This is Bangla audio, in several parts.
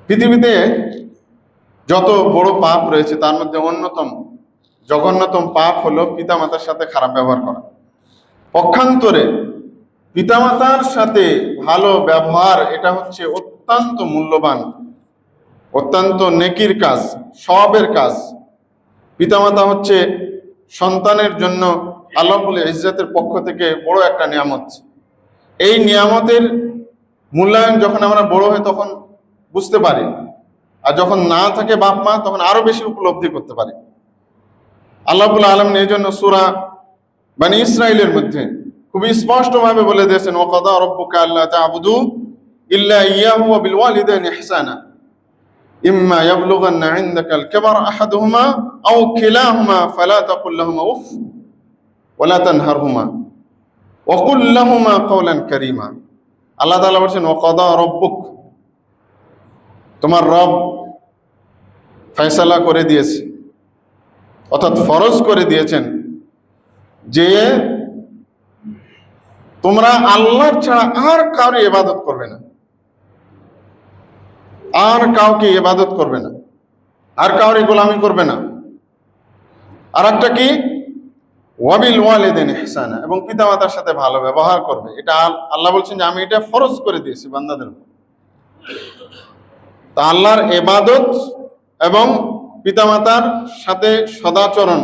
পৃথিবীতে যত বড় পাপ রয়েছে তার মধ্যে অন্যতম জঘন্যতম পাপ হলো পিতামাতার সাথে খারাপ ব্যবহার করা। পক্ষান্তরে পিতামাতার সাথে ভালো ব্যবহার এটা হচ্ছে অত্যন্ত মূল্যবান, অত্যন্ত নেকির কাজ, সওয়াবের কাজ। পিতামাতা হচ্ছে সন্তানের জন্য আল্লাহ রাব্বুল ইজ্জতের পক্ষ থেকে বড় একটা নিয়ামত। এই নিয়ামতের মূল্যায়ন যখন আমরা বড় হই তখন বুঝতে পারি, আর যখন না থাকে বাপ মা তখন আরো বেশি উপলব্ধি করতে পারি। আল্লাহ রাব্বুল আলামিন এই জন্য সূরা বনী ইসরাঈলের মধ্যে খুবই স্পষ্টভাবে বলে দিয়েছেন, ওয়াকাদা রাব্বুকা আল্লা তা'বুদু ইল্লা ইয়াহু ওয়া বিল ওয়ালিদাইনি ইহসানা ইম্মা ইয়াবলুগান্না ইনদাকাল কিবার আহাদুহুমা আও কিলাহুমা ফালা তাকুল লাহুমা উফ ওয়া লা তানহারহুমা ওয়া কুল লাহুমা কাওলান কারীমা। আল্লাহ তাআলা বলেন ওয়াকাদা রাব্বুক, তোমার রব ফয়সালা করে দিয়েছে, অর্থাৎ ফরজ করে দিয়েছেন যে তোমরা আল্লাহর ছাড়া আর কাউকে ইবাদত করবে না, আর কাউকে ইবাদত করবে না, আর কাউরে গোলামি করবে না। আর একটা কি, ওয়াবিল ওয়ালিদাইনি ইহসানা, এবং পিতামাতার সাথে ভালো ব্যবহার করবে। এটা আল্লাহ বলছেন যে আমি এটা ফরজ করে দিয়েছি বান্দাদের উপর। তা আল্লাহর ইবাদত এবং পিতামাতার সাথে সদাচরণ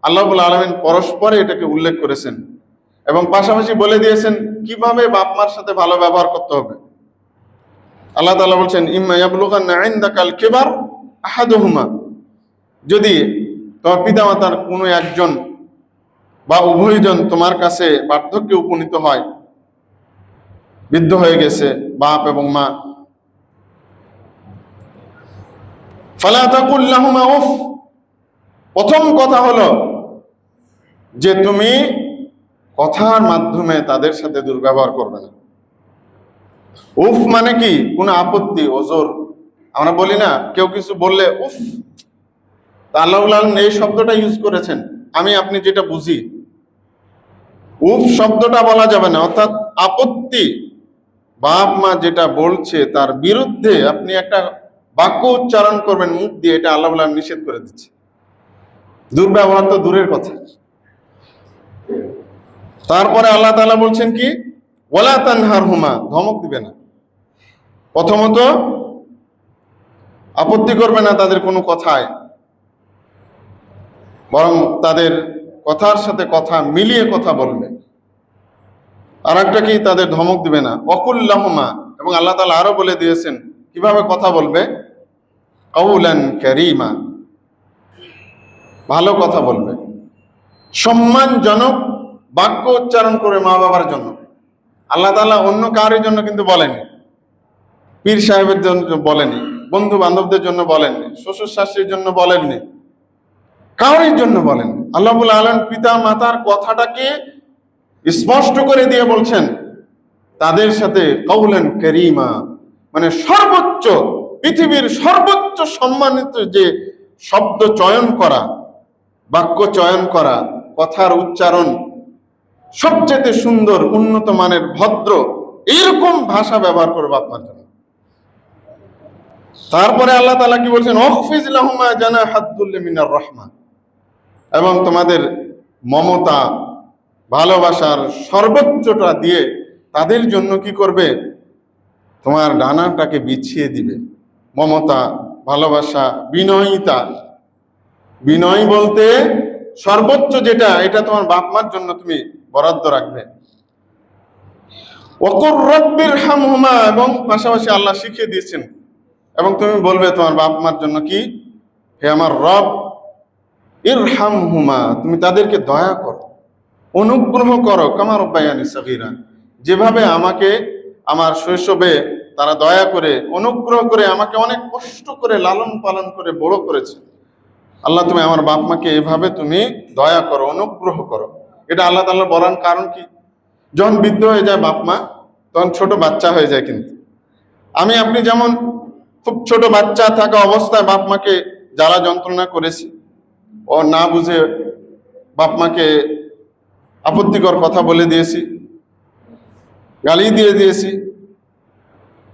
আল্লাহ রাব্বুল আলামিন পরস্পরে এটাকে উল্লেখ করেছেন এবং পাশাপাশি বলে দিয়েছেন কিভাবে বাপ মার সাথে ভালো ব্যবহার করতে হবে। আল্লাহ তাআলা বলছেন ইম্মা ইয়াবলুগান্না ইনদাকাল কিবার আহাদুহুমা, যদি তোমার পিতামাতার কোনো একজন বা উভয়জন তোমার কাছে বার্ধক্যে উপনীত হয়, বৃদ্ধ হয়ে গেছে বাপ এবং মা, ফালা তাকুল লাহুমা উফ, প্রথম কথা হলো যে তুমি কথার মাধ্যমে তাদের সাথে দুর্ব্যবহার করবে না। উফ মানে কি, কোনো আপত্তি ওজর, আমরা বলি না কেউ কিছু বললে উফ, তা আল্লাহ রাব্বুল আলামিন এই শব্দটা ইউজ করেছেন, আমি আপনি যেটা বুঝি। উফ শব্দটা বলা যাবে না, অর্থাৎ আপত্তি, বাপ মা যেটা বলছে তার বিরুদ্ধে আপনি একটা বাক্য উচ্চারণ করবেন মুখ দিয়ে, এটা আল্লাহ রাব্বুল আলামিন নিষেধ করে দিচ্ছে। দুর্ব্যবহার তো দূরের কথা। তারপরে আল্লাহ তাআলা বলছেন কি, ওয়ালা তানহারহুমা, ধমক দিবে না। প্রথমত আপত্তি করবে না তাদের কোনো কথায়, বরং তাদের কথার সাথে কথা মিলিয়ে কথা বলবে। আর একটা কি, তাদের ধমক দিবে না। ওয়াকুল লাহুমা, এবং আল্লাহ তাআলা আরো বলে দিয়েছেন কিভাবে কথা বলবে, কাওলান কারীমা, ভালো কথা বলবে, সম্মানজনক বাক্য উচ্চারণ করে মা বাবার জন্য। আল্লাহ তাআলা অন্য কারোর জন্য কিন্তু বলেনি, পীর সাহেবের জন্য বলেনি, বন্ধু বান্ধবদের জন্য বলেননি, শ্বশুর শাশুড়ির জন্য বলেননি, কারোর জন্য বলেননি। আল্লাহ রাব্বুল আলামিন পিতা মাতার কথাটাকে স্পষ্ট করে দিয়ে বলছেন তাদের সাথে কাওলান কারীমা, মানে সর্বোচ্চ, পৃথিবীর সর্বোচ্চ সম্মানিত যে শব্দ চয়ন করা, বাক্য চয়ন করা, কথার উচ্চারণ সবচেয়ে সুন্দর, উন্নত মানের, ভদ্র, এইরকম ভাষা ব্যবহার করবে আপনার জন্য। তারপরে আল্লাহ তাআলা কি বলছেন, ওয়াখফিজ লাহুমা জানাহাদ-দুল্লি মিনার রাহমা, এবং তোমাদের মমতা ভালোবাসার সর্বোচ্চটা দিয়ে তাদের জন্য কি করবে, তোমার ডানাটাকে বিছিয়ে দিবে। মমতা, ভালোবাসা, বিনয়িতা, বিনয় বলতে সর্বোচ্চ যেটা, এটা তোমার বাপ মার জন্য তুমি বরাদ্দ রাখবে। ওয়াকুর রাব্বিরহামহুমা, এবং পাশাপাশি আল্লাহ শিখিয়ে দিয়েছেন এবং তুমি বলবে তোমার বাপ মার জন্য কি, হে আমার রব ইরহামহুমা, তুমি তাদেরকে দয়া করো, অনুগ্রহ করো, কামা রাব্বায়ানি সগীরা, যেভাবে আমাকে আমার শৈশবে তারা দয়া করে অনুগ্রহ করে আমাকে অনেক কষ্ট করে লালন পালন করে বড় করেছে। আল্লাহ তুমি আমার বাপ মাকে এভাবে তুমি দয়া করো, অনুগ্রহ করো। এটা আল্লাহ তাআলা বলার কারণ কি, যখন বৃদ্ধ হয়ে যায় বাপ মা তখন ছোট বাচ্চা হয়ে যায়। কিন্তু আমি আপনি যেমন খুব ছোট বাচ্চা থাকা অবস্থায় বাপ মাকে জ্বালা যন্ত্রণা করেছি, ও না বুঝে বাপ মাকে আপত্তিকর কথা বলে দিয়েছি, গালি দিয়ে দিয়েছি,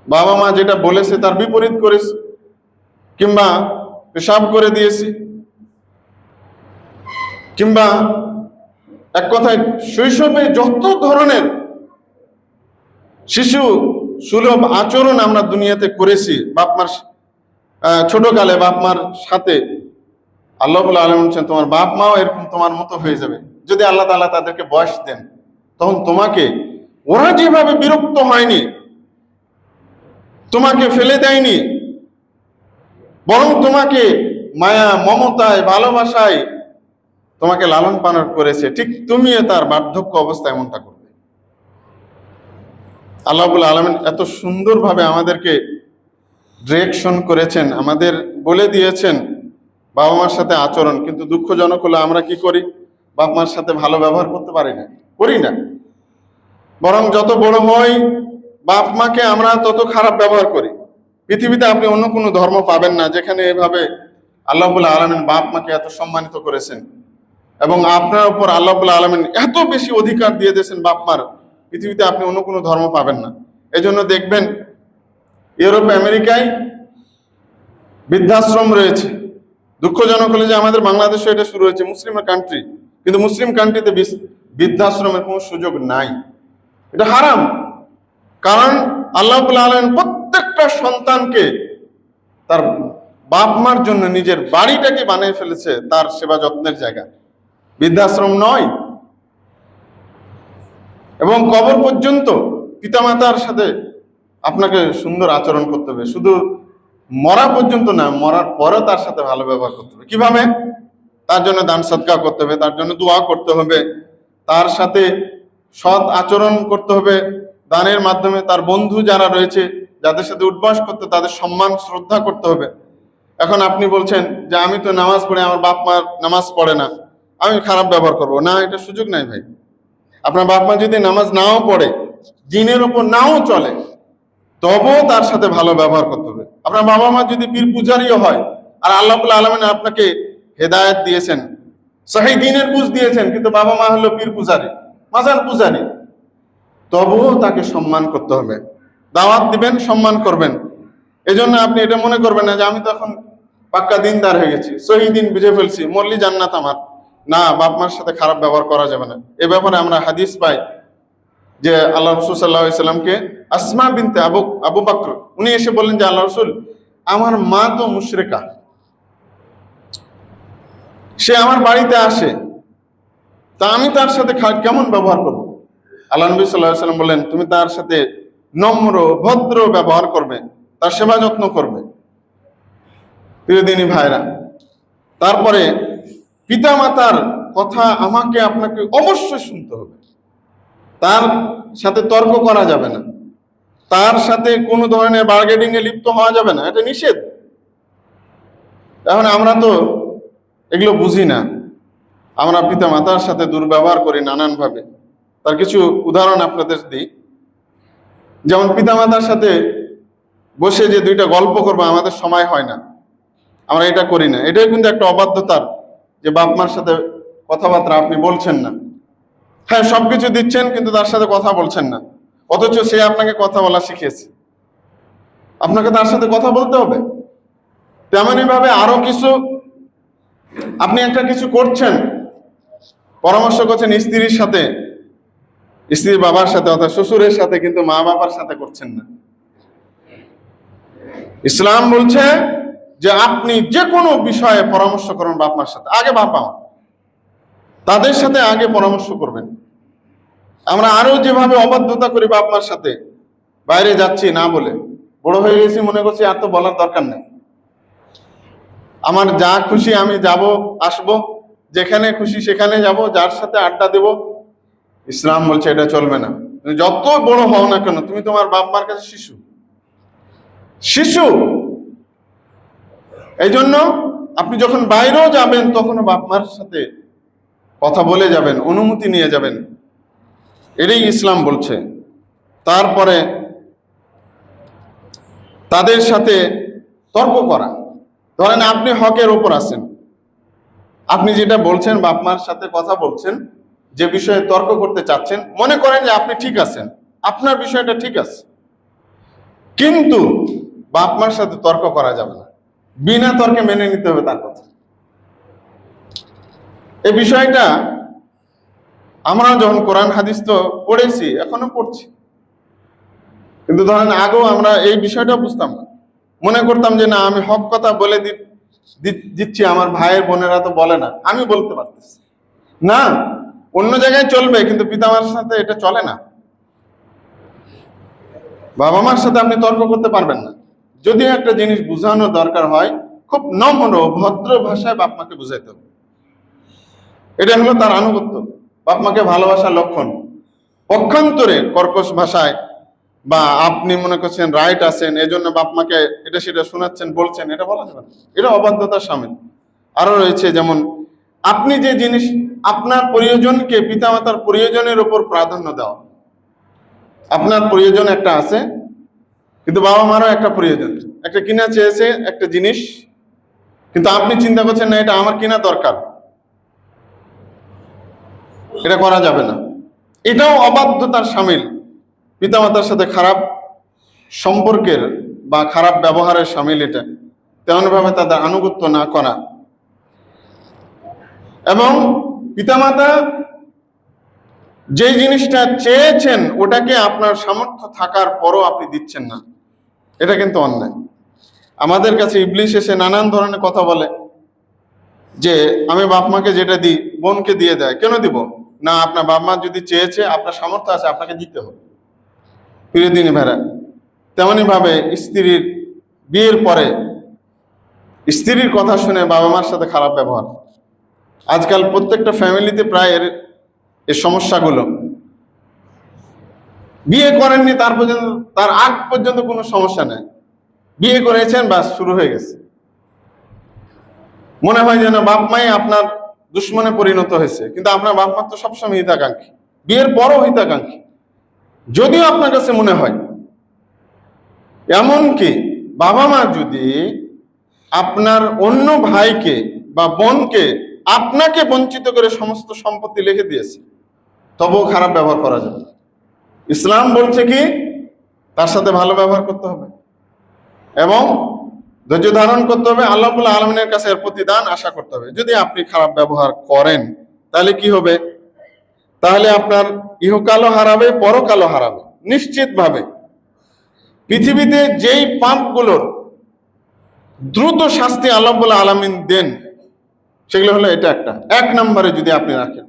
বাবা মা যেটা বলেছে তার বিপরীত করেছি, কিংবা পেশাব করে দিয়েছি, কিংবা এক কথায় শৈশবে যত ধরনের শিশু সুলভ আচরণ আমরা দুনিয়াতে করেছি বাপমার ছোটকালে বাপমার সাথে, আল্লাহ রাব্বুল আলামিন বলছেন তোমার বাপ মাও এরকম তোমার মতো হয়ে যাবে যদি আল্লাহ তাআলা তাদেরকে বয়স দেন। তখন তোমাকে ওরা যেভাবে বিরক্ত হয়নি, তোমাকে ফেলে দেয়নি, বরং তোমাকে মায়া মমতায় ভালোবাসায় তোমাকে লালন পালন করেছে, ঠিক তুমিও তার বার্ধক্য অবস্থায় এমনটা করবে। আল্লাহ রাব্বুল আলামিন এত সুন্দরভাবে আমাদেরকে ডিরেকশন করেছেন, আমাদের বলে দিয়েছেন বাবা মার সাথে আচরণ। কিন্তু দুঃখজনক হলো আমরা কি করি, বাবা মার সাথে ভালো ব্যবহার করতে পারি না, করি না, বরং যত বড় হই বাপ মাকে আমরা তত খারাপ ব্যবহার করি। পৃথিবীতে আপনি অন্য কোনো ধর্ম পাবেন না যেখানে এভাবে আল্লাহ রাব্বুল আলামিন বাপ মাকে এত সম্মানিত করেছেন, এবং আপনার উপর আল্লাহ রাব্বুল আলামিন এত বেশি অধিকার দিয়ে দিয়েছেন বাপ মার। পৃথিবীতে আপনি অন্য কোনো ধর্ম পাবেন না। এজন্য দেখবেন ইউরোপ আমেরিকায় বৃদ্ধাশ্রম রয়েছে। দুঃখজনক হলে যে আমাদের বাংলাদেশে এটা শুরু হয়েছে, মুসলিম কান্ট্রি, কিন্তু মুসলিম কান্ট্রিতে বৃদ্ধাশ্রমের কোনো সুযোগ নাই, এটা হারাম। কারণ আল্লাহ রাব্বুল আলামিন প্রত্যেকটা সন্তানকে তার বাপ মার জন্য নিজের বাড়িটাকে বানিয়ে ফেলেছে তার সেবা যত্নের জায়গা, বৃদ্ধাশ্রম নয়। এবং কবর পর্যন্ত পিতামাতার সাথে আপনাকে সুন্দর আচরণ করতে হবে, শুধু মরা পর্যন্ত না, মরার পরে তার সাথে ভালো ব্যবহার করতে হবে। কিভাবে? তার জন্য দান সদকা করতে হবে, তার জন্য দোয়া করতে হবে, তার সাথে সৎ আচরণ করতে হবে, দানের মাধ্যমে তার বন্ধু যারা রয়েছে যাদের সাথে উঠবাস করতে তাদের সম্মান শ্রদ্ধা করতে হবে। এখন আপনি বলছেন যে আমি তো নামাজ পড়ি, আমার বাপ মা নামাজ পড়ে না, আমি খারাপ ব্যবহার করবো না, এটা সুযোগ নাই ভাই। আপনার বাপ মা যদি নামাজ নাও পড়ে, দিনের ওপর নাও চলে, তবুও তার সাথে ভালো ব্যবহার করতে হবে। আপনার বাবা মা যদি পীর পূজারীও হয়, আর আল্লাহ রাব্বুল আলামিন আপনাকে হেদায়েত দিয়েছেন, সহিহ দ্বীনের বুঝ দিয়েছেন, কিন্তু বাবা মা হলো পীর পূজারী, মাজার পূজারী, তবুও তাকে সম্মান করতে হবে, দাওয়াত দিবেন, সম্মান করবেন। এজন্য আপনি এটা মনে করবেন না যে আমি তো এখন পাক্কা দিনদার হয়ে গেছি, সহিহ দ্বীন বুঝে ফেলছি, মরলি জান্নাত আমার। না, বাপ মার সাথে খারাপ ব্যবহার করা যাবে না। এ ব্যাপারে আমরা হাদিস পাই যে আল্লাহ রাসূল সাল্লাল্লাহু আলাইহি সাল্লামকে আসমা বিনতে আবু বকর উনি এসে বললেন যে আল্লাহ রাসূল, আমার মা তো মুশরিকা, সে আমার বাড়িতে আসে, তা আমি তার সাথে কেমন ব্যবহার করব? আল্লাহ নবী সাল্লাল্লাহু আলাইহি সাল্লাম বললেন, তুমি তার সাথে নম্র ভদ্র ব্যবহার করবে, তার সেবা যত্ন করবে। প্রিয়দিনী ভাইরা, তারপরে পিতামাতার কথা আমাকে আপনাকে অবশ্যই শুনতে হবে, তার সাথে তর্ক করা যাবে না, তার সাথে কোনো ধরনের বার্গেনিং এ লিপ্ত হওয়া যাবে না, এটা নিষেধ। এখন আমরা তো এগুলো বুঝি না, আমরা পিতা মাতার সাথে দুর্ব্যবহার করি নানানভাবে। তার কিছু উদাহরণ আপনাদের দিই। যেমন পিতা মাতার সাথে বসে যে দুইটা গল্প করবো, আমাদের সময় হয় না, আমরা এটা করি না। এটাই কিন্তু একটা অবাধ্যতার, যে বাপ মার সাথে কথাবার্তা আপনি বলছেন না। হ্যাঁ, সবকিছু দিচ্ছেন কিন্তু তার সাথে কথা বলছেন না, অথচ সে আপনাকে কথা বলা শিখিয়েছে, আপনাকে তার সাথে কথা বলতে হবে। তেমনই ভাবে আরো কিছু, আপনি একটা কিছু করছেন, পরামর্শ করছেন স্ত্রীর সাথে, স্ত্রীর বাবার সাথে অর্থাৎ শ্বশুরের সাথে, কিন্তু মা বাবার সাথে করছেন না। ইসলাম বলছে যে আপনি যে কোনো বিষয়ে পরামর্শ করুন বাপ মার সাথে, আগে বাপ মা তাদের সাথে আগে পরামর্শ করবেন। আমরা আরো যেভাবে অবাধ্যতা করি বাপ মার সাথে, বাইরে যাচ্ছি না বলে, বড় হয়ে গেছি মনে করছি আর তো বলার দরকার নেই, আমার যা খুশি আমি যাব আসব, যেখানে খুশি সেখানে যাব, যার সাথে আড্ডা দেব। ইসলাম বলছে এটা চলবে না। তুমি যত বড় হও না কেন, তুমি তোমার বাপ মার কাছে শিশু, শিশু। এই জন্য আপনি যখন বাইরেও যাবেন তখনও বাপ মার সাথে কথা বলে যাবেন, অনুমতি নিয়ে যাবেন, এটাই ইসলাম বলছে। তারপরে তাদের সাথে তর্ক করা, ধরেন আপনি হকের ওপর আছেন, আপনি যেটা বলছেন বাপ মার সাথে কথা বলছেন, যে বিষয়ে তর্ক করতে চাচ্ছেন, মনে করেন যে আপনি ঠিক আছেন, আপনার বিষয়টা ঠিক আছে, কিন্তু বাপ মার সাথে তর্ক করা যাবে না, বিনা তর্কে মেনে নিতে হবে তার কথা। এই বিষয়টা আমরা যখন কোরআন হাদিস তো পড়েছি, এখনো পড়ছি, কিন্তু ধরেন আগেও আমরা এই বিষয়টা বুঝতাম না, মনে করতাম যে না আমি হক কথা বলে দিচ্ছি, আমার ভাইয়ের বোনেরা তো বলে না, আমি বলতে পারতেছি না। অন্য জায়গায় চলবে, কিন্তু পিতামার সাথে এটা চলে না। বাবা মার সাথে আপনি তর্ক করতে পারবেন না। যদি একটা জিনিস বোঝানো দরকার হয়, খুব নম্র ভদ্র ভাষায় বাপ মাকে বুঝাইতে হবে। এটা হলো তার আনুগত্য, বাপ মাকে ভালোবাসার লক্ষণ। পক্ষান্তরে কর্কশ ভাষায় বা আপনি মনে করছেন রাইট আছেন, এজন্য বাপ মাকে এটা সেটা শোনাচ্ছেন, বলছেন, এটা বলা যাবে না, এটা অবাধ্যতার সামিল। আরো রয়েছে যেমন আপনি যে জিনিস, আপনার প্রয়োজনকে পিতামাতার প্রয়োজনের উপর প্রাধান্য দেওয়া। আপনার প্রয়োজন একটা আছে, কিন্তু বাবা মারও একটা প্রয়োজন, একটা কিনা চেয়েছে একটা জিনিস, কিন্তু আপনি চিন্তা করছেন না এটা আমার কিনা দরকার, এটা করা যাবে না। এটাও অবাধ্যতার সামিল, পিতামাতার সাথে খারাপ সম্পর্কের বা খারাপ ব্যবহারের সামিল এটা। তেমন ভাবে তাদের আনুগত্য না করা, এবং পিতামাতা যে জিনিসটা চেয়েছেন ওটাকে আপনার সামর্থ্য থাকার পরও আপনি দিচ্ছেন না, এটা কিন্তু অন্যায়। আমাদের কাছে ইবলিশ এসে নানান ধরনের কথা বলে যে আমি বাপ মাকে যেটা দিই বোনকে দিয়ে দেয়, কেন দিব না? আপনার বাপ মা যদি চেয়েছে, আপনার সামর্থ্য আছে, আপনাকে দিতে হবে। প্রিয় দিনী ভাইরা, তেমনি ভাবে স্ত্রীর বিয়ের পরে স্ত্রীর কথা শুনে বাবা মার সাথে খারাপ ব্যবহার। আজকাল প্রত্যেকটা ফ্যামিলিতে প্রায় এই সমস্যাগুলো। বিয়ে করেননি তার আগ পর্যন্ত কোনো সমস্যা নেই, বিয়ে করেছেন বাস শুরু হয়ে গেছে। মনে হয় যেন বাপ মাই আপনার দুশ্মনে পরিণত হয়েছে, কিন্তু আপনার বাপ মা তো সবসময় হিতাকাঙ্ক্ষী, বিয়ের পরও হিতাকাঙ্ক্ষী, যদিও আপনার কাছে মনে হয়। এমনকি বাবা মা যদি আপনার অন্য ভাইকে বা বোনকে আপনাকে বঞ্চিত করে সমস্ত সম্পত্তি লিখে দিয়েছে, তবুও খারাপ ব্যবহার করা যাবে। ইসলাম বলছে কি তার সাথে ভালো ব্যবহার করতে হবে এবং ধৈর্য ধারণ করতে হবে, আল্লাহ রাব্বুল আলামিনের কাছে এর প্রতিদান আশা করতে হবে। যদি আপনি খারাপ ব্যবহার করেন তাহলে কি হবে? তাহলে আপনার ইহকালও হারাবে, পরকালও হারাবে নিশ্চিতভাবে। পৃথিবীতে যেই পাপগুলোর দ্রুত শাস্তি আল্লাহ রাব্বুল আলামিন দেন সেগুলো হলো এটা একটা। এক নম্বরে যদি আপনি রাখেন,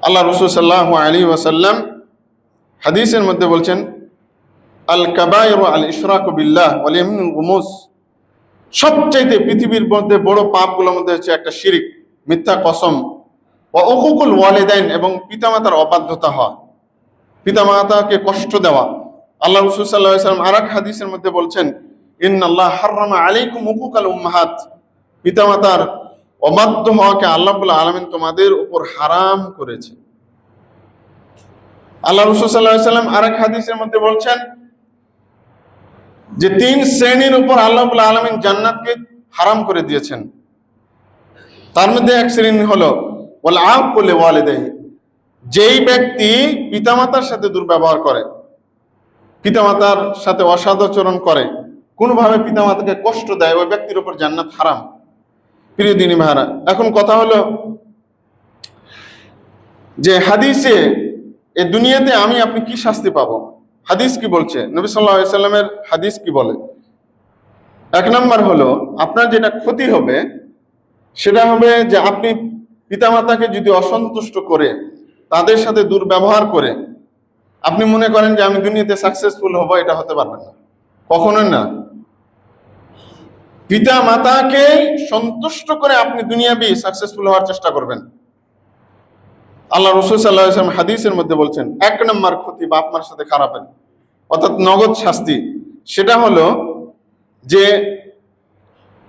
আল্লাহ রাসূল সাল্লাল্লাহু আলাইহি ওয়াসাল্লাম হাদিসের মধ্যে বলছেন, আল কাবায়রু আল ইশরাকু বিল্লাহ ওয়াল ইয়ামিনুল গুমুস, সবচাইতে পৃথিবীর মধ্যে বড় পাপগুলোর মধ্যে হচ্ছে একটা শিরক, মিথ্যা কসম, ওয়া উকুকুল ওয়ালিদাইন, এবং পিতামাতার অবাধ্যতা হওয়া, পিতামাতাকে কষ্ট দেওয়া। আল্লাহ রাসূল সাল্লাল্লাহু আলাইহি ওয়াসাল্লাম আরেক হাদিসের মধ্যে বলছেন, ইন্নাল্লাহ হাররামা আলাইকুম উকুকাল উম্মাহাত, পিতামাতার অবাধ্য হওয়াকে আল্লাহ রাব্বুল আলামিন তোমাদের উপর হারাম করেছে। আল্লাহ রাসূল সাল্লাল্লাহু আলাইহি ওয়াসাল্লাম আরেক হাদিসের মধ্যে বলছেন যে 3 শ্রেণীর উপর আল্লাহ রাব্বুল আলামিন জান্নাতকে হারাম করে দিয়েছেন। তার মধ্যে এক শ্রেণী হলো ওয়াল আক্কু লিওয়ালিদাইহি, যেই ব্যক্তি পিতামাতার সাথে দুর্ব্যবহার করে, পিতামাতার সাথে অসদাচরণ করে, কোনোভাবে পিতামাতাকে কষ্ট দেয়, ওই ব্যক্তির উপর জান্নাত হারাম। প্রিয় দিনী ভাইরা, এখন কথা হলো যে হাদিসে এই দুনিয়াতে আমি আপনি কি শাস্তি পাবো? হাদিস কি বলছে? নবী সাল্লাল্লাহু আলাইহি সাল্লামের হাদিস কি বলে? এক নম্বর হলো আপনার যেটা ক্ষতি হবে সেটা হবে যে আপনি পিতামাতাকে যদি অসন্তুষ্ট করে, তাদের সাথে দুর্ব্যবহার করে আপনি মনে করেন যে আমি দুনিয়াতে সাকসেসফুল হব, এটা হতে পারবে না, কখনোই না। পিতা মাতাকে সন্তুষ্ট করে আপনি দুনিয়াবি সাকসেসফুল হওয়ার চেষ্টা করবেন। আল্লাহ রাসূল সাল্লাল্লাহু আলাইহি ওয়াসাল্লাম হাদিসের মধ্যে বলছেন, এক নম্বর ক্ষতি বাপ মার সাথে খারাপের, অর্থাৎ নগদ শাস্তি, সেটা হলো যে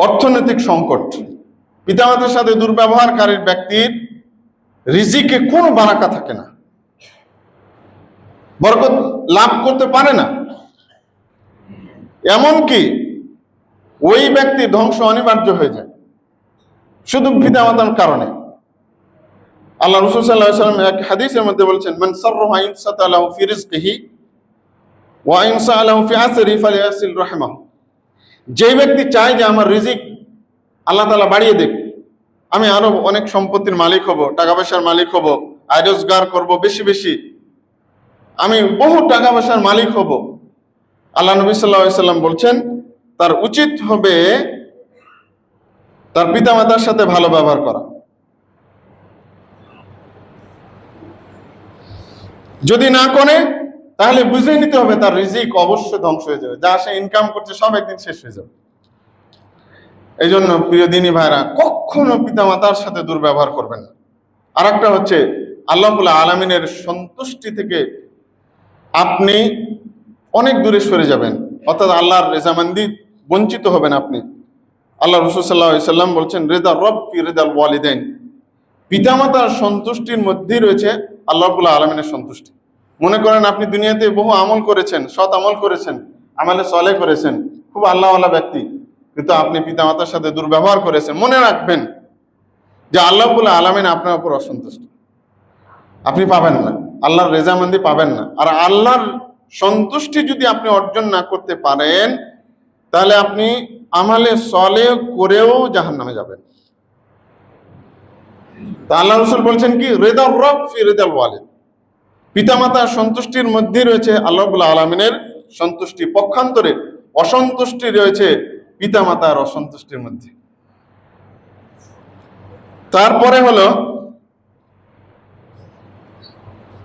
অর্থনৈতিক সংকট। পিতামাতার সাথে দুর্ব্যবহারকারীর ব্যক্তির রিজিকে কোনো বারাকা থাকে না, বরকত লাভ করতে পারে না, এমনকি ওই ব্যক্তি ধ্বংস অনিবার্য হয়ে যায় শুধু পিতামাতার কারণে। আল্লাহ রাসূল সাল্লাল্লাহু আলাইহি ওয়াসাল্লাম এক হাদিসের মধ্যে বলছেন, মান সাররাহু আন ইউসাতা লাহু ফি রিজকিহি, ওয়া ইন সাআলাহু ফি আসরি ফালিয়াসিল রাহমাহ। যে ব্যক্তি চায় যে আমার রিজিক আল্লাহ তাআলা বাড়িয়ে দেখ, আমি আরো অনেক সম্পত্তির মালিক হব, টাকা পয়সার মালিক হব, আয় রোজগার করব বেশি বেশি, আমি বহু টাকা পয়সার মালিক হব, আল্লাহ নবী সাল্লাল্লাহু আলাইহি সাল্লাম বলছেন তার উচিত হবে তার পিতামাতার সাথে ভালো ব্যবহার করা। যদি না করে তাহলে বুঝে নিতে হবে তার রিজিক অবশ্যই ধ্বংস হয়ে যাবে, যা সে ইনকাম করছে সব একদিন শেষ হয়ে যাবে। এই জন্য প্রিয় দিনী ভাইরা, কখনো পিতামাতার সাথে দুর্ব্যবহার করবেন না। আর একটা হচ্ছে আল্লাহ রাব্বুল আলামিনের সন্তুষ্টি থেকে আপনি অনেক দূরে সরে যাবেন, অর্থাৎ আল্লাহর রেজামন্দি বঞ্চিত হবেন আপনি। আল্লাহ রাসূল সাল্লাল্লাহু আলাইহি সাল্লাম বলছেন, রিদা রব ফি রিদাল ওয়ালিদাইন, পিতামাতার সন্তুষ্টির মধ্যেই রয়েছে আল্লাহ রাব্বুল আলামিনের সন্তুষ্টি। মনে করেন আপনি দুনিয়াতে বহু আমল করেছেন, সৎ আমল করেছেন, আমলে সালেহ করেছেন, খুব আল্লাহওয়ালা ব্যক্তি, কিন্তু আপনি পিতামাতার সাথে দুর্ব্যবহার করেছেন, মনে রাখবেন যে আল্লাহ রাব্বুল আলামিন আপনার উপর অসন্তুষ্ট, আপনি পাবেন না, আল্লাহর রেজামন্দি পাবেন না। আর আল্লাহর সন্তুষ্টি যদি আপনি অর্জন না করতে পারেন তাহলে আপনি আমলে সালেহ করেও জাহান্নামে যাবেন। তা আল্লাহ রাসূল বলছেন কি, রিদা রব ফি রিদাল ওয়ালিদ, পিতামাতার সন্তুষ্টির মধ্যে রয়েছে আল্লাহ রাব্বুল আলামিনের সন্তুষ্টি, পক্ষান্তরে অসন্তুষ্টি রয়েছে পিতামাতার অসন্তুষ্টির মধ্যে। তারপরে হলো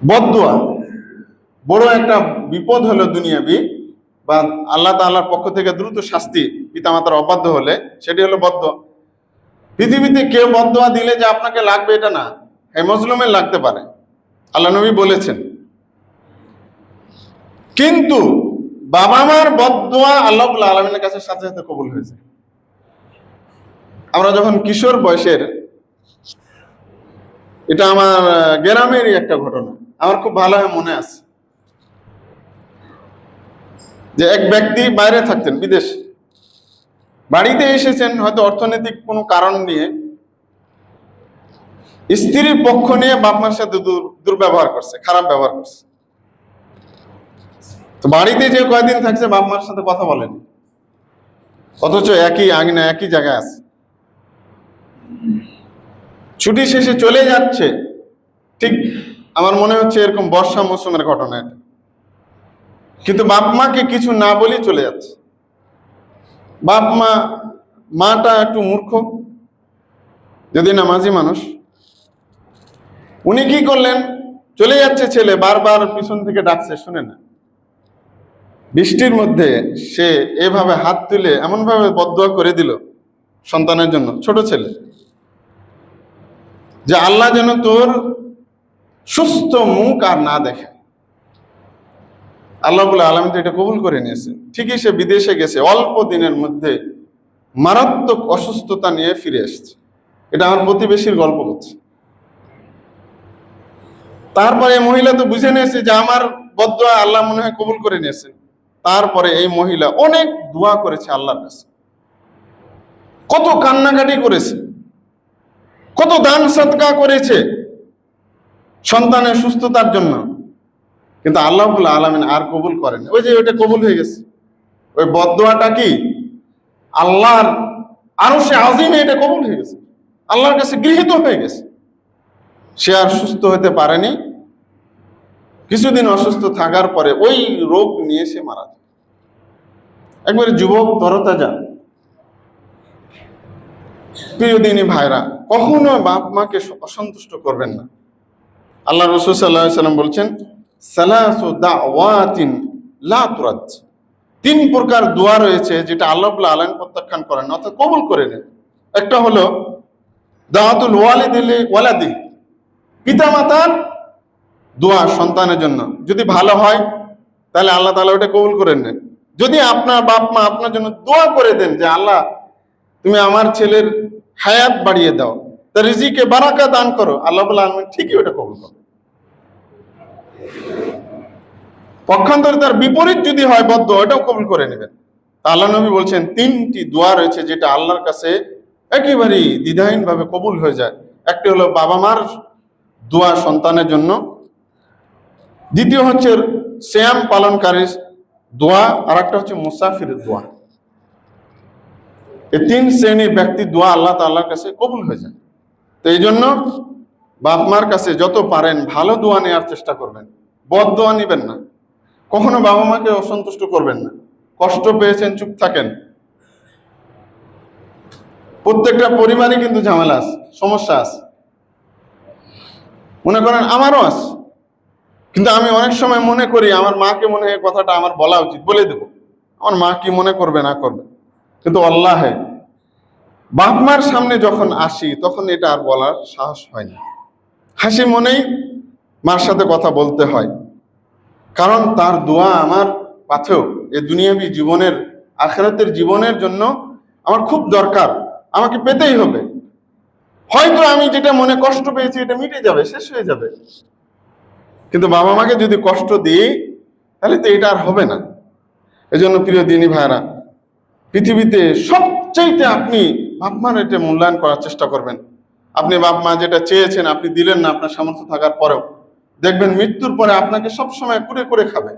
বদদুয়া। বড় একটা বিপদ হলো দুনিয়াবি বা আল্লাহ তাআলার পক্ষ থেকে দ্রুত শাস্তি পিতামাতার অবাধ্য হলে, সেটি হলো বদদুয়া। পৃথিবীতে কেউ বদদুয়া দিলে যে আপনাকে লাগবে এটা না, এই মজলুমের লাগতে পারে, আল্লাহ নবী বলেছেন। কিন্তু বাবা মার বদদুয়া আল্লাহ রাব্বুল আলামিনের কাছে সাথে সাথে কবুল হয়েছে। আমরা যখন কিশোর বয়সের, এটা আমার গ্রামেরই একটা ঘটনা, আমার খুব ভালোভাবে মনে আছে যে এক ব্যক্তি বাইরে থাকতেন, বিদেশ, বাড়িতে এসেছেন হয়তো অর্থনৈতিক কোনো কারণ নিয়ে, স্ত্রীর পক্ষ নিয়ে বাপ-মার সাথে দুর্ব্যবহার করছে, খারাপ ব্যবহার করছে। তো বাড়িতে যে কয়েকদিন থাকছে বাপ-মার সাথে কথা বলেনি, অথচ একই আঙিনা একই জায়গায় আছে। ছুটি শেষে চলে যাচ্ছে, ঠিক আমার মনে হচ্ছে এরকম বর্ষা মৌসুমের ঘটনা এটা, কিন্তু বাপ মাকে কিছু না বলেই চলে যাচ্ছে। মাটা একটু মূর্খ, যদি নামাজি মানুষ, উনি কি করলেন, চলে যাচ্ছে ছেলে, বারবার পিছন থেকে ডাকছে, শুনে না। বৃষ্টির মধ্যে সে এভাবে হাত তুলে এমন ভাবে বদদুয়া করে দিল সন্তানের জন্য, ছোট ছেলে, যে আল্লাহ যেন তোর সুস্থ মুখ আর না দেখে। আল্লাহ রাব্বুল আলামিন তো এটা কবুল করে নিয়েছে। ঠিকই সে বিদেশে গেছে, অল্প দিনের মধ্যে মারাত্মক অসুস্থতা নিয়ে ফিরে এসেছে। এটা আমার প্রতিবেশীর গল্প হচ্ছে। তারপরে এই মহিলা তো বুঝে নিয়েছে যে আমার বদদুয়া আল্লাহ মনে হয় কবুল করে নিয়েছে। তারপরে এই মহিলা অনেক দোয়া করেছে আল্লাহর কাছে, কত কান্নাকাটি করেছে, কত দান সদকা করেছে সন্তানের সুস্থতার জন্য, কিন্তু আল্লাহ রাব্বুল আলামিন আর কবুল করেন। ওই যে ওইটা কবুল হয়ে গেছে, ওই বদদুয়াটা কি আল্লাহর আরশে আজিমে এটা কবুল হয়ে গেছে, আল্লাহর কাছে গৃহীত হয়ে গেছে। সে আর সুস্থ হতে পারেনি, কিছুদিন অসুস্থ থাকার পরে ওই রোগ নিয়ে সে মারা যায়। একবারে যুবক, তরতাজা। প্রিয় দিনী ভাইরা, কখনো বাপ মাকে অসন্তুষ্ট করবেন না। আল্লাহ রাসূল সাল্লাল্লাহু আলাইহি সাল্লাম বলছেন, সালাসু দাওয়াতিন লা তুরাদ, তিন প্রকার দোয়া রয়েছে যেটা আল্লাহ রাব্বুল আলামিন প্রত্যাখ্যান করেন, অর্থাৎ কবুল করে নেন। একটা হলো দাওয়াতুল ওয়ালিদি ওয়ালাদি, পিতামাতার দোয়া সন্তানের জন্য যদি ভালো হয় তাহলে আল্লাহ তাআলা ওটা কবুল করে নেন। যদি আপনার বাপ মা আপনার জন্য দোয়া করে দেন যে আল্লাহ তুমি আমার ছেলের হায়াত বাড়িয়ে দাও, তার রিজিকে বারাকা দান করো, আল্লাহ রাব্বুল আলামিন ঠিকই ওটা কবুল করে। পক্ষান্তরে তার বিপরীত যদি হয় বদদুয়া, ওটাও কবুল করে নেবেন। আল্লাহ নবী বলছেন তিনটি দোয়া রয়েছে যেটা আল্লাহর কাছে একেবারেই দ্বিধাহীন ভাবে কবুল হয়ে যায়। একটি হলো বাবা মার দোয়া সন্তানের জন্য, দ্বিতীয় হচ্ছে সিয়াম পালনকারী দোয়া, আর একটা হচ্ছে মুসাফিরের দোয়া। এই তিন শ্রেণীর ব্যক্তির দোয়া আল্লাহ তাআলার কাছে কবুল হয়ে যায়। তো এই জন্য বাপ মার কাছে যত পারেন ভালো দোয়া নেওয়ার চেষ্টা করবেন, বদ দোয়া নিবেন না। কখনো বাবা মাকে অসন্তুষ্ট করবেন না। কষ্ট পেয়েছেন, চুপ থাকেন। প্রত্যেকটা পরিবারে কিন্তু ঝামেলা আছে, সমস্যা আছে। মনে করেন আমারও আছে, কিন্তু আমি অনেক সময় মনে করি আমার মাকে মনে হয় কথাটা আমার বলা উচিত, বলে দেব। আমার মা কি মনে করবে না করবে, কিন্তু আল্লাহে বাপ মার সামনে যখন আসি তখন এটা আর বলার সাহস হয় না। হাসি মনেই মার সাথে কথা বলতে হয়, কারণ তার দোয়া আমার পাথেও এই দুনিয়াবী জীবনের, আখিরাতের জীবনের জন্য আমার খুব দরকার, আমাকে পেতেই হবে। হয়তো আমি যেটা মনে কষ্ট পেয়েছি এটা মিটে যাবে, শেষ হয়ে যাবে, কিন্তু বাবা মাকে যদি কষ্ট দিই তাহলে তো এটা আর হবে না। এজন্য প্রিয় দিনী ভাইরা, পৃথিবীতে সবচাইতে আপনি বাপ মার এটা মূল্যায়ন করার চেষ্টা করবেন। আপনি বাপ মা যেটা চেয়েছেন আপনি দিলেন না আপনার সামর্থ্য থাকার পরেও, দেখবেন মৃত্যুর পরে আপনাকে সবসময় কুরে করে খাবে,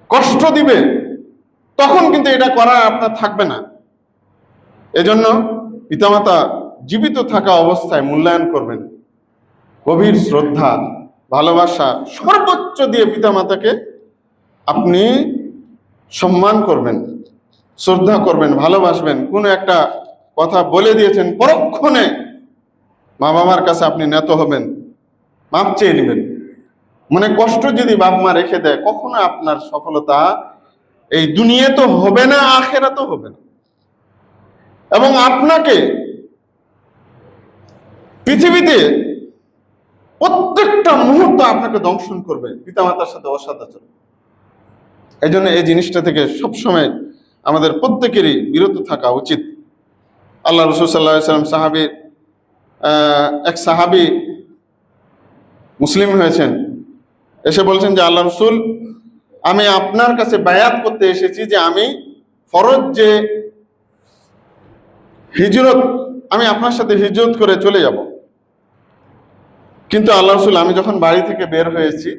কষ্ট দিবে, তখন কিন্তু এটা করা আপনার থাকবে না। এজন্য পিতামাতা জীবিত থাকা অবস্থায় মূল্যায়ন করবেন, গভীর শ্রদ্ধা ভালোবাসা সর্বোচ্চ দিয়ে পিতামাতাকে আপনি সম্মান করবেন, শ্রদ্ধা করবেন, ভালোবাসবেন। কোনো একটা কথা বলে দিয়েছেন, পরক্ষণে মা বাবার কাছে আপনি নত হবেন, মাপ চেয়ে নেবেন। মনে কষ্ট যদি বাপ মা রেখে দেয়, কখনো আপনার সফলতা এই দুনিয়া তো হবে না, আখেরাতেও হবে না। এবং আপনাকে পৃথিবীতে প্রত্যেকটা মুহূর্ত আপনাকে দংশন করবে পিতামাতার সাথে অসদাচরণ। এই জন্য এই জিনিসটা থেকে সবসময় আমাদের প্রত্যেকেরই বিরত থাকা উচিত। আল্লাহ রাসূল সাল্লাল্লাহু আলাইহি ওয়াসাল্লাম এক সাহাবী মুসলিম হয়েছেন, এসে বলছেন যে আল্লাহ রাসূল, আমি আপনার কাছে বায়াত করতে এসেছি যে আমি ফরজ যে হিজরত, আমি আপনার সাথে হিজরত করে চলে যাব। কিন্তু আল্লাহ রাসূল, আমি যখন বাড়ি থেকে বের হয়েছি,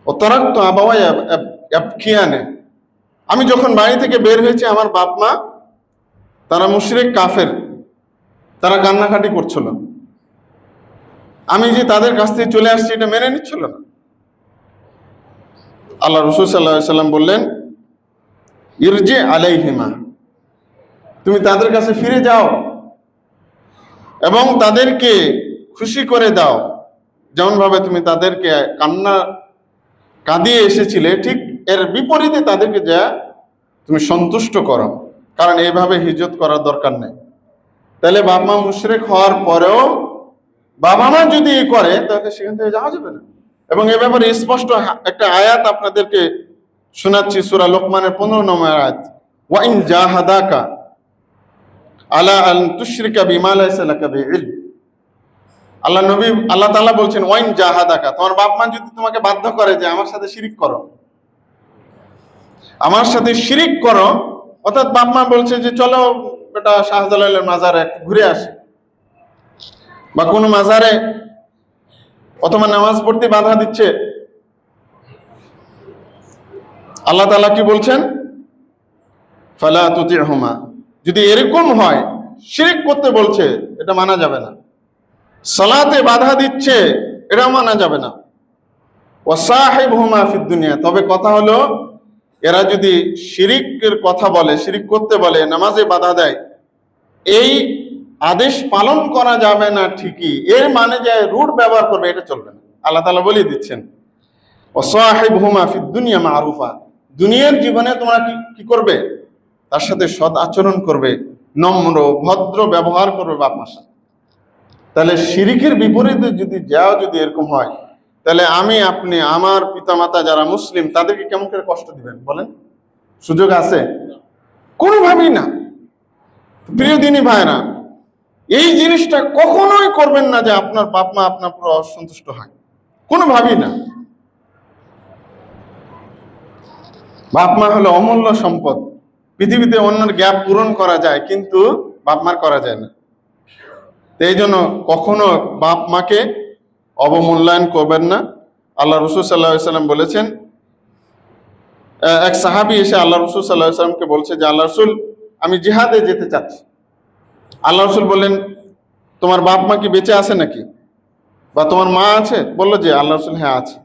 অতরাক্ত আবাওয়াই ইয়াবকিয়ানে, আমি যখন বাড়ি থেকে বের হয়েছি আমার বাপ মা তারা মুশরিক কাফের, তারা কান্নাকাটি করছিল। আমি যে তাদের কাছ থেকে চলে আসছি এটা মেনে নিচ্ছিল না। আল্লাহ রাসূল সাল্লাল্লাহু আলাইহি ওয়াসাল্লাম বললেন, ইরজি আলাইহিমা, তুমি তাদের কাছে ফিরে যাও এবং তাদেরকে খুশি করে দাও, যেমন ভাবে তুমি তাদেরকে কাঁদিয়ে এসেছিলে ঠিক এর বিপরীতে তাদেরকে যা তুমি সন্তুষ্ট করো, কারণ এইভাবে হিজরত করার দরকার নেই। তাহলে বাবা মা মুশরিক হওয়ার পরেও বাবা মা যদি করে তাহলে সেখান থেকে যাওয়া যাবে না। এবং এ ব্যাপারে স্পষ্ট একটা আয়াত আপনাদেরকে শোনাচ্ছি, সূরা লোকমানের 15 নম্বর আয়াত, ওয়া ইন জাহাদাকা আলা আন তুশরিকা বিমা লাইসা লাকা বিইলম। আল্লাহ তাআলা বলছেন, ওয়া ইন জাহাদাকা, তোমার বাপ মা যদি তোমাকে বাধ্য করে যে আমার সাথে শিরিক করো, আমার সাথে শিরিক করো, অর্থাৎ বাপ মা বলছে যে চলো বেটা শাহজালালের মাজারে একটু ঘুরে আসি, বা কোনো মাজারে, অথবা নামাজ পড়তে বাধা দিচ্ছে, আল্লাহ তাআলা কি বলছেন, ফালা তুতিহুমা, যদি এরকম হয় শিরিক করতে বলছে এটা মানা যাবে না, সালাতে বাধা দিচ্ছে এটা মানা যাবে না, ওয়াসাহিবহুমা ফিদ দুনিয়া, তবে কথা হলো এরা যদি শিরিকের কথা বলে, শিরিক করতে বলে, নামাজে বাধা দেয়, এই আদেশ পালন করা যাবে না ঠিকই, এর মানে যে রুট ব্যবহার করবে এটা চলবে না। আল্লাহ তাআলা বলে দিচ্ছেন, ওয়াসাহিবহুমা ফিদ দুনিয়া মারুফা, দুনিয়ার জীবনে তোমরা কি করবে, তার সাথে সৎ আচরণ করবে, নম্র ভদ্র ব্যবহার করবে বাপ মার সাথে। তাহলে শিরিকের বিপরীতে যদি এরকম হয়, তাহলে আমি আপনি আমার পিতামাতা যারা মুসলিম তাদেরকে কেমন করে কষ্ট দিবেন বলেন? সুযোগ আছে? কোনোভাবেই না। প্রিয় দিনী ভাইরা, এই জিনিসটা কখনোই করবেন না যে আপনার বাপ মা আপনার পুরো অসন্তুষ্ট হয়, কোনোভাবেই না। বাপ মা হলো অমূল্য সম্পদ। পৃথিবীতে অন্যের গ্যাপ পূরণ করা যায়, কিন্তু বাপ মার করা যায় না। এই জন্য কখনো বাপ মাকে অবমূল্যায়ন করবেন না। আল্লাহ রাসূল সাল্লাল্লাহু আলাইহি ওয়াসাল্লাম বলেছেন, এক সাহাবী এসে আল্লাহ রসুল সাল্লাল্লাহু আলাইহি ওয়াসাল্লামকে বলছে যে আল্লাহ রসুল, আমি জিহাদে যেতে চাচ্ছি। আল্লাহ রসুল বললেন, তোমার বাপ মা কি বেঁচে আছে নাকি, বা তোমার মা আছে? বললো যে আল্লাহ রসুল, হ্যাঁ আছে।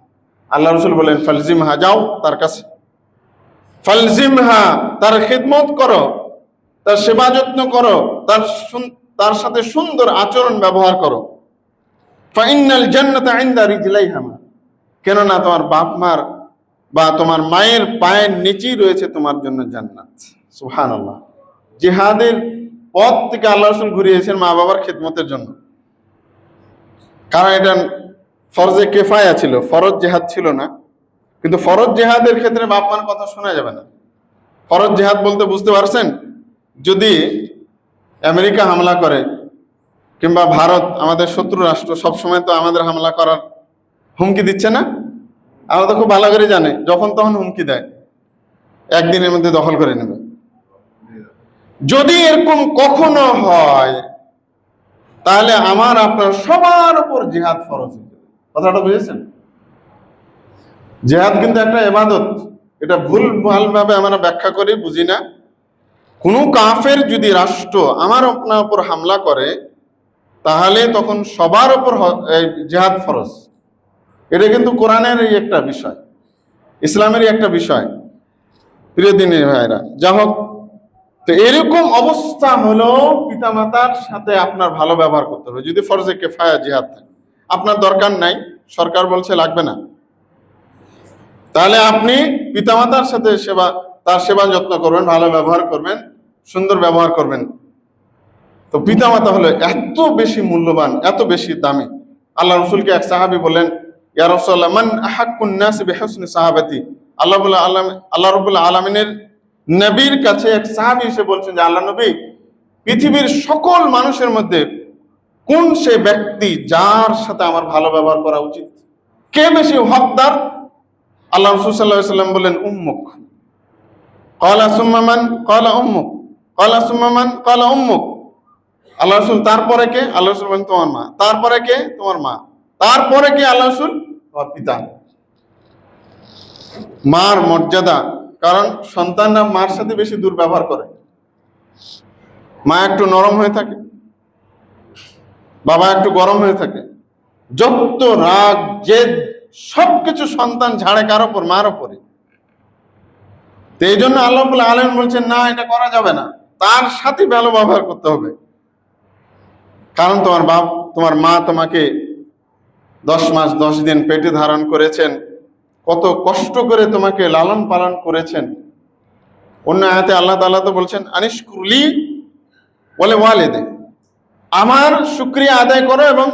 আল্লাহ রসুল বললেন, ফালজিমহা, যাও তার কাছে, ফালজিমহা, তার খিদমত করো, তার সেবা যত্ন করো, তার সাথে সুন্দর আচরণ ব্যবহার করো। ফাইন্নাল জান্নাতা ইনদা রিজলাইহিমা, কেননা তোমার বাপ মার বা তোমার মায়ের পায়ের নিচেই রয়েছে তোমার জন্য জান্নাত। সুবহানাল্লাহ। জিহাদের পথ থেকে আল্লাহ রাসূল ঘুরিয়েছেন মা বাবার খিদমতের জন্য, কারণ এটা ফরজে কিফায়া ছিল, ফরজ জিহাদ ছিল না। কিন্তু ফরজ জিহাদের ক্ষেত্রে বাপ মার কথা শোনা যাবে না। ফরজ জিহাদ বলতে বুঝতে পারছেন, যদি আমেরিকা হামলা করে কিংবা ভারত, আমাদের শত্রু রাষ্ট্র, সবসময় তো আমাদের হামলা করার হুমকি দিচ্ছে না? আমরা তো খুব ভালো করে জানে, যখন তখন হুমকি দেয়, একদিনের মধ্যে দখল করে নেবে। যদি এরকম কখনো হয়, তাহলে আমার আপনার সবার উপর জিহাদ ফরজ। কথাটা বুঝেছেন? জিহাদ কিন্তু একটা ইবাদত। এটা ভুল ভাবে আমরা ব্যাখ্যা করি, বুঝি না। কোনো কাফের যদি রাষ্ট্র আমার আপনার উপর হামলা করে, তাহলে তখন সবার উপর জিহাদ ফরজ। এটা কিন্তু কোরআনেরই একটা বিষয়, ইসলামেরই একটা বিষয়। প্রিয় দিনের ভাইরা, যা হোক, তো এরকম অবস্থা হলো পিতামাতার সাথে আপনার ভালো ব্যবহার করতে হবে। যদি ফরজে কিফায়া জিহাদ থাকে, আপনার দরকার নাই, সরকার বলছে লাগবে না, তাহলে আপনি পিতামাতার সাথে তার সেবা যত্ন করবেন, ভালো ব্যবহার করবেন, সুন্দর ব্যবহার করবেন। তো পিতামাতা হলো এত বেশি মূল্যবান, এত বেশি দামি। আল্লাহ রসুলকে এক সাহাবী বলেন, ইয়া রাসূলুল্লাহ, মান আহাক্কুন নাস বিহুসনি সাহাবাতি। আল্লাহ রাব্বুল আলামিনের নবীর কাছে এক সাহাবী এসে বলছেন যে আল্লাহ নবী, পৃথিবীর সকল মানুষের মধ্যে কোন সে ব্যক্তি যার সাথে আমার ভালো ব্যবহার করা উচিত, কে বেশি হকদার? আল্লাহ রাসূল সাল্লাল্লাহু আলাইহি ওয়াসাল্লাম বলেন, উম্মুক। ক্বালা সুম্মা মান? ক্বালা উম্মুক। ক্বালা সুম্মা মান? ক্বালা উম্মুক। আল্লাহ রাসূল, তারপরে কে? আল্লাহ রাসূল বলেন, তোমার মা। তারপরে কে? তোমার মা। তারপরে কে? আল্লাহ রাসূল, তোমার পিতা। মার মর্যাদা, কারণ সন্তানরা মার সাথে বেশি দুর্ব্যবহার করে। মা একটু নরম হয়ে থাকে, বাবা একটু গরম হয়ে থাকে, যত রাগ জেদ সবকিছু সন্তান ঝাড়ে কার ওপর? মার ওপরে। তো এই জন্য আল্লাহ রাব্বুল আলামিন বলছেন, না, এটা করা যাবে না, তার সাথে ভালো ব্যবহার করতে হবে। কারণ তোমার মা তোমাকে 10 মাস 10 দিন পেটে ধারণ করেছেন, কত কষ্ট করে তোমাকে লালন পালন করেছেন। অন্য আয়াতে আল্লাহ তাআলা তো বলছেন, আনিশকুরলি বলে ওয়ালিদে, আমার শুকরিয়া আদায় করো এবং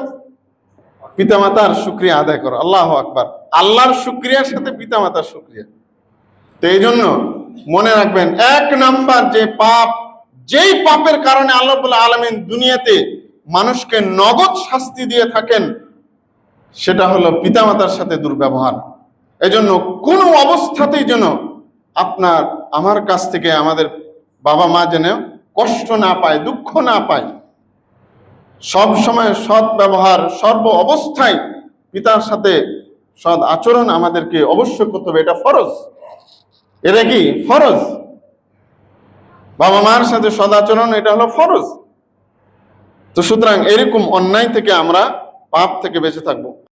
পিতামাতার শুকরিয়া আদায় করো। আল্লাহু আকবার। আল্লাহর শুকরিয়ার সাথে পিতামাতার শুকরিয়া। তো এই জন্য মনে রাখবেন, 1 নাম্বার যেই পাপের কারণে আল্লাহ রাব্বুল আলামিন দুনিয়াতে মানুষকে নগদ শাস্তি দিয়ে থাকেন, সেটা হলো পিতামাতার সাথে দুর্ব্যবহার। এজন্য কোনো অবস্থাতেই যেন আমার কাছ থেকে আমাদের বাবা মা যেন কষ্ট না পায়, দুঃখ না পায়। সব সময় সৎ ব্যবহার, সর্ব অবস্থায় পিতার সাথে সৎ আচরণ আমাদেরকে অবশ্যই করতে হবে। এটা ফরজ। এটা কি ফরজ? বাবা মার সাথে সৎ আচরণ, এটা হলো ফরজ। তো সুতরাং এরকম অন্যায় থেকে আমরা, পাপ থেকে বেঁচে থাকবো।